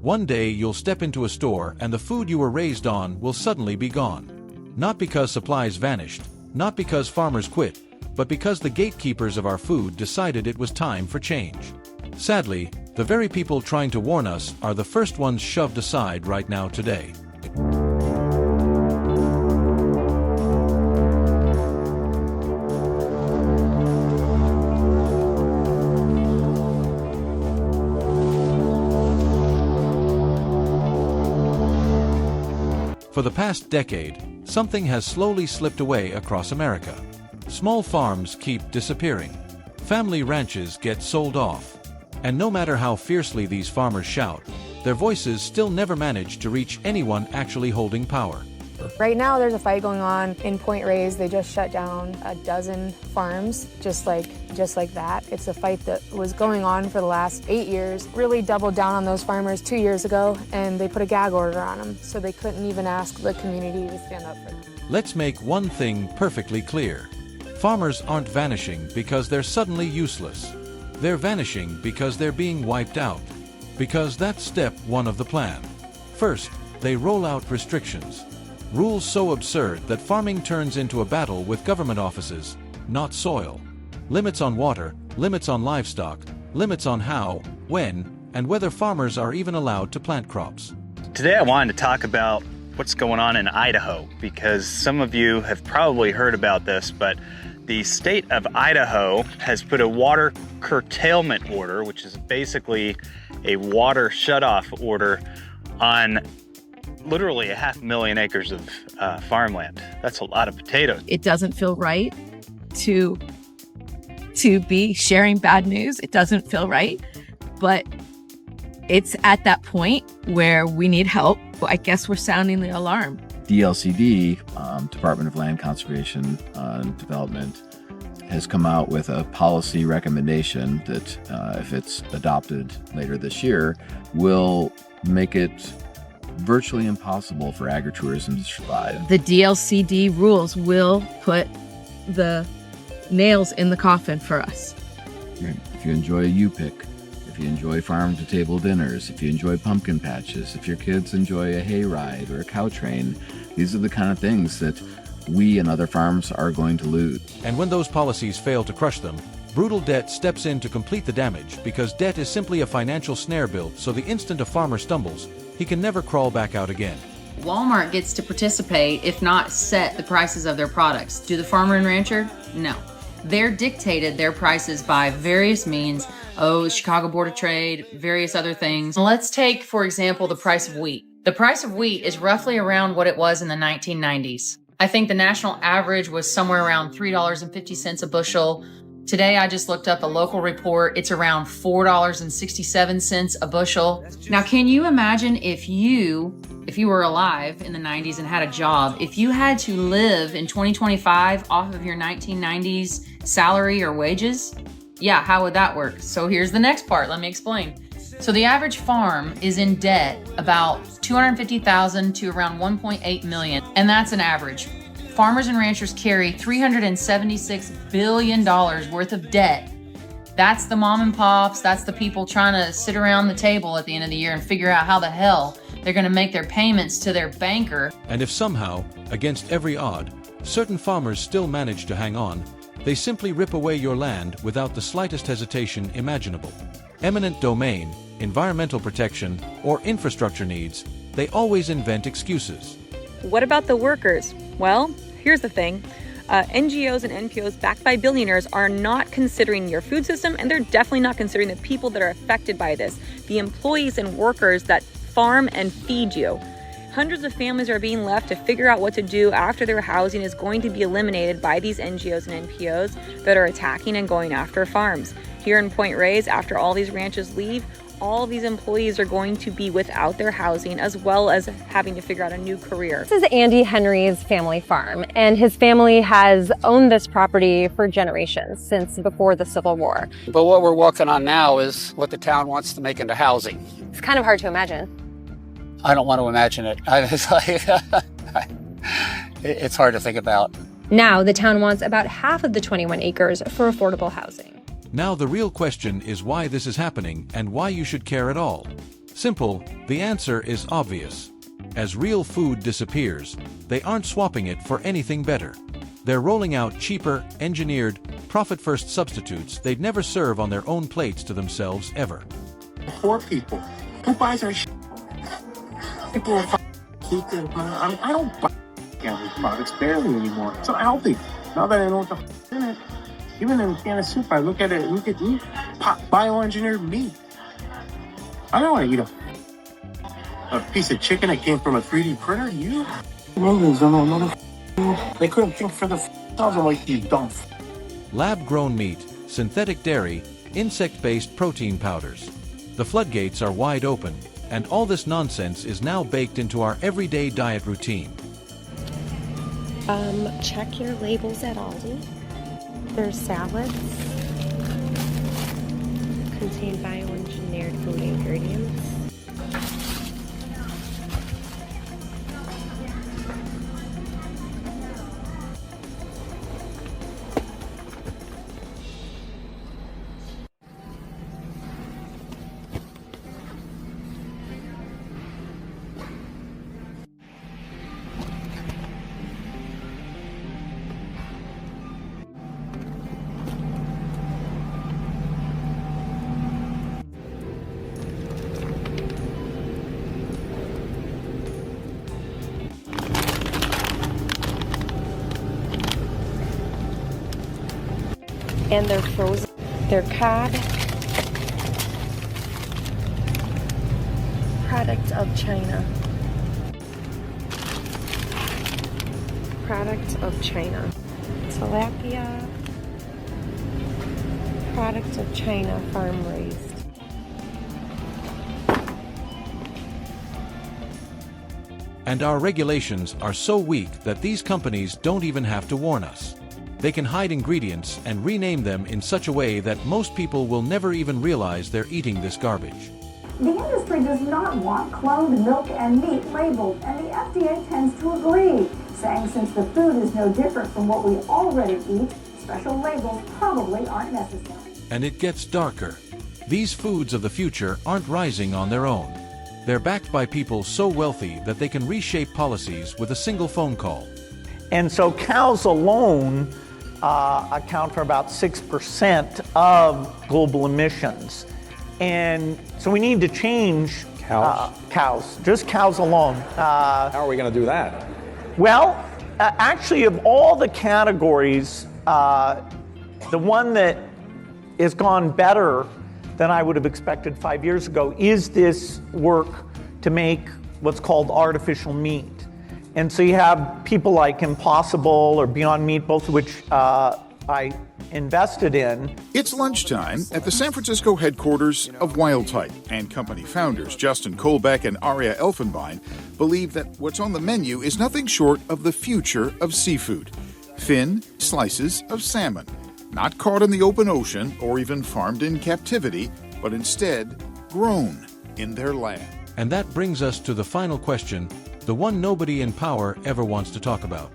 One day you'll step into a store and the food you were raised on will suddenly be gone. Not because supplies vanished, not because farmers quit, but because the gatekeepers of our food decided it was time for change. Sadly, the very people trying to warn us are the first ones shoved aside right now today. For the past decade, something has slowly slipped away across America. Small farms keep disappearing. Family ranches get sold off. And no matter how fiercely these farmers shout, their voices still never manage to reach anyone actually holding power. Right now there's a fight going on in Point Reyes. They just shut down a dozen farms, just like that. It's a fight that was going on for the last 8 years. Really doubled down on those farmers 2 years ago, and they put a gag order on them, so they couldn't even ask the community to stand up for them. Let's make one thing perfectly clear. Farmers aren't vanishing because they're suddenly useless. They're vanishing because they're being wiped out. Because that's step one of the plan. First, they roll out restrictions. Rules so absurd that farming turns into a battle with government offices, not soil. Limits on water, limits on livestock, limits on how, when, and whether farmers are even allowed to plant crops. Today I wanted to talk about what's going on in Idaho, because some of you have probably heard about this, but the state of Idaho has put a water curtailment order, which is basically a water shutoff order on literally 500,000 acres of farmland. That's a lot of potatoes. It doesn't feel right to be sharing bad news. It doesn't feel right, but it's at that point where we need help. I guess we're sounding the alarm. DLCD, Department of Land Conservation and Development, has come out with a policy recommendation that, if it's adopted later this year, will make it virtually impossible for agritourism to survive. The DLCD rules will put the nails in the coffin for us. If you enjoy a U-pick, if you enjoy farm-to-table dinners, if you enjoy pumpkin patches, if your kids enjoy a hayride or a cow train, these are the kind of things that we and other farms are going to lose. And when those policies fail to crush them, brutal debt steps in to complete the damage, because debt is simply a financial snare built so the instant a farmer stumbles, he can never crawl back out again. Walmart gets to participate, if not set the prices of their products. Do the farmer and rancher? No. They're dictated their prices by various means. The Chicago Board of Trade, various other things. Let's take, for example, the price of wheat. The price of wheat is roughly around what it was in the 1990s. I think the national average was somewhere around $3.50 a bushel. Today, I just looked up a local report. It's around $4.67 a bushel. Now, can you imagine if you were alive in the 90s and had a job, if you had to live in 2025 off of your 1990s salary or wages? Yeah, how would that work? So here's the next part. Let me explain. So the average farm is in debt about $250,000 to around $1.8 million, and that's an average. Farmers and ranchers carry $376 billion worth of debt. That's the mom and pops, that's the people trying to sit around the table at the end of the year and figure out how the hell they're going to make their payments to their banker. And if somehow, against every odd, certain farmers still manage to hang on, they simply rip away your land without the slightest hesitation imaginable. Eminent domain, environmental protection, or infrastructure needs, they always invent excuses. What about the workers? Well, here's the thing. NGOs and NPOs backed by billionaires are not considering your food system, and they're definitely not considering the people that are affected by this, the employees and workers that farm and feed you. Hundreds of families are being left to figure out what to do after their housing is going to be eliminated by these NGOs and NPOs that are attacking and going after farms. Here in Point Reyes, after all these ranches leave, all these employees are going to be without their housing, as well as having to figure out a new career. This is Andy Henry's family farm, and his family has owned this property for generations, since before the Civil War. But what we're working on now is what the town wants to make into housing. It's kind of hard to imagine. I don't want to imagine it. It's hard to think about. Now, the town wants about half of the 21 acres for affordable housing. Now the real question is why this is happening and why you should care at all. Simple, the answer is obvious. As real food disappears, they aren't swapping it for anything better. They're rolling out cheaper, engineered, profit-first substitutes they'd never serve on their own plates to themselves ever. Poor people. Who buys our shit? People are keep their money. I don't buy canned products barely anymore. It's not healthy. Now that I know what the f in it, even in a can of soup, I look at it, look at meat, bioengineered meat. I don't want to eat a piece of chicken that came from a 3D printer. You? They couldn't think for themselves. I'm like, you dumb. Lab-grown meat, synthetic dairy, insect-based protein powders. The floodgates are wide open, and all this nonsense is now baked into our everyday diet routine. Check your labels at Aldi. There's salads. Contain bioengineered food ingredients. And they're frozen. They're cod. Product of China. Product of China. Tilapia. Product of China, farm raised. And our regulations are so weak that these companies don't even have to warn us. They can hide ingredients and rename them in such a way that most people will never even realize they're eating this garbage. The industry does not want cloned milk and meat labeled, and the FDA tends to agree, saying since the food is no different from what we already eat, special labels probably aren't necessary. And it gets darker. These foods of the future aren't rising on their own. They're backed by people so wealthy that they can reshape policies with a single phone call. And so cows alone account for about 6% of global emissions. And so we need to change cows, just cows alone. How are we going to do that? Well, actually, of all the categories, the one that has gone better than I would have expected 5 years ago is this work to make what's called artificial meat. And so you have people like Impossible or Beyond Meat, both of which I invested in. It's lunchtime at the San Francisco headquarters of Wild Type, and company founders Justin Kolbeck and Aria Elfenbein believe that what's on the menu is nothing short of the future of seafood. Thin slices of salmon, not caught in the open ocean or even farmed in captivity, but instead grown in their lab. And that brings us to the final question, the one nobody in power ever wants to talk about.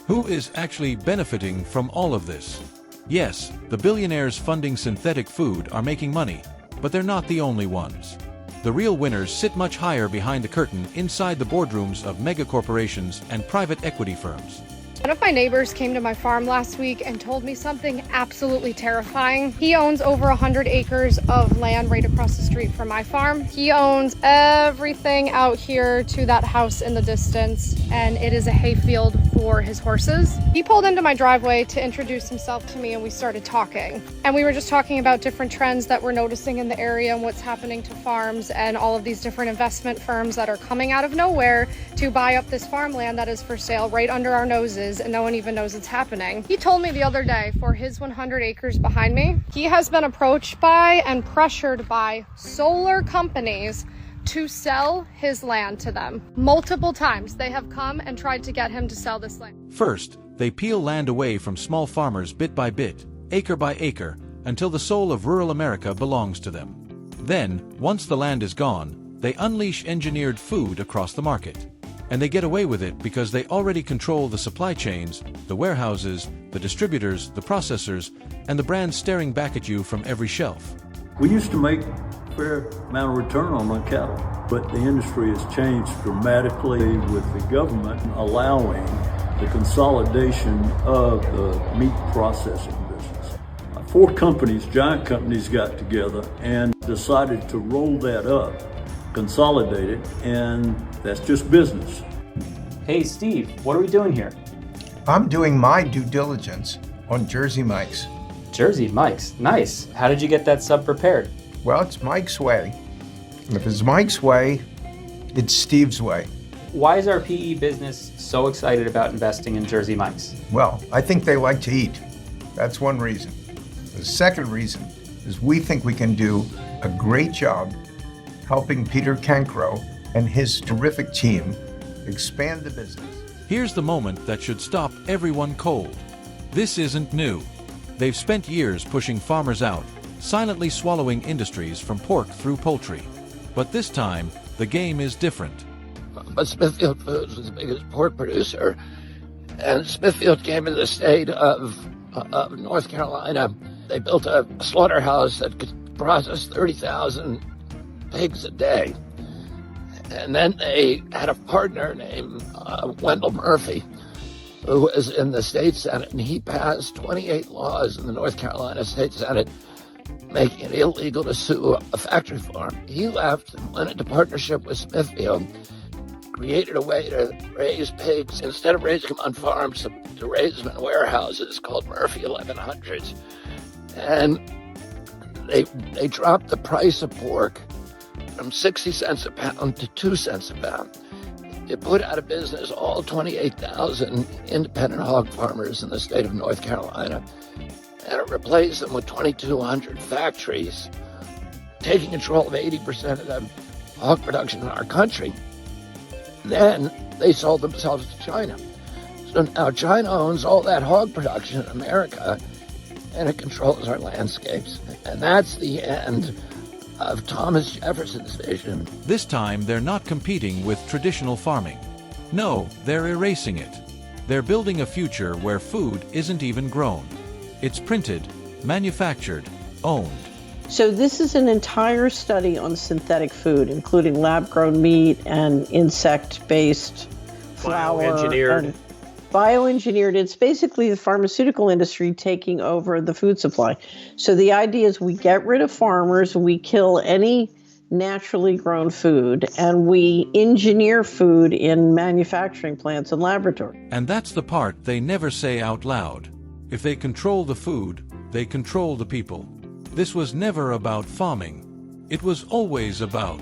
Who is actually benefiting from all of this? Yes, the billionaires funding synthetic food are making money, but they're not the only ones. The real winners sit much higher behind the curtain inside the boardrooms of megacorporations and private equity firms. One of my neighbors came to my farm last week and told me something absolutely terrifying. He owns over 100 acres of land right across the street from my farm. He owns everything out here to that house in the distance, and it is a hayfield for his horses. He pulled into my driveway to introduce himself to me, and we started talking. And we were just talking about different trends that we're noticing in the area and what's happening to farms and all of these different investment firms that are coming out of nowhere to buy up this farmland that is for sale right under our noses, and no one even knows it's happening. He told me the other day for his 100 acres behind me, he has been approached by and pressured by solar companies to sell his land to them. Multiple times they have come and tried to get him to sell this land. First, they peel land away from small farmers bit by bit, acre by acre, until the soul of rural America belongs to them. Then, once the land is gone, they unleash engineered food across the market. And they get away with it because they already control the supply chains, the warehouses, the distributors, the processors, and the brands staring back at you from every shelf. We used to make fair amount of return on my cattle. But the industry has changed dramatically with the government allowing the consolidation of the meat processing business. 4 companies, giant companies, got together and decided to roll that up, consolidate it, and that's just business. Hey Steve, what are we doing here? I'm doing my due diligence on Jersey Mike's. Jersey Mike's, nice. How did you get that sub prepared? Well, it's Mike's way. And if it's Mike's way, it's Steve's way. Why is our PE business so excited about investing in Jersey Mike's? Well, I think they like to eat. That's one reason. The second reason is we think we can do a great job helping Peter Cancro and his terrific team expand the business. Here's the moment that should stop everyone cold. This isn't new. They've spent years pushing farmers out, silently swallowing industries from pork through poultry. But this time, the game is different. But Smithfield Foods was the biggest pork producer, and Smithfield came into the state of North Carolina. They built a slaughterhouse that could process 30,000 pigs a day. And then they had a partner named Wendell Murphy, who was in the state Senate, and he passed 28 laws in the North Carolina State Senate making it illegal to sue a factory farm. He left and went into partnership with Smithfield, created a way to raise pigs, instead of raising them on farms, to raise them in warehouses called Murphy 1100s. And they dropped the price of pork from 60 cents a pound to 2 cents a pound. It put out of business all 28,000 independent hog farmers in the state of North Carolina, and it replaced them with 2,200 factories, taking control of 80% of the hog production in our country. Then they sold themselves to China. So now China owns all that hog production in America, and it controls our landscapes. And that's the end of Thomas Jefferson's vision. This time, they're not competing with traditional farming. No, they're erasing it. They're building a future where food isn't even grown. It's printed, manufactured, owned. So this is an entire study on synthetic food, including lab-grown meat and insect-based flour. Bioengineered. It's basically the pharmaceutical industry taking over the food supply. So the idea is we get rid of farmers, we kill any naturally grown food, and we engineer food in manufacturing plants and laboratories. And that's the part they never say out loud. If they control the food, they control the people. This was never about farming. It was always about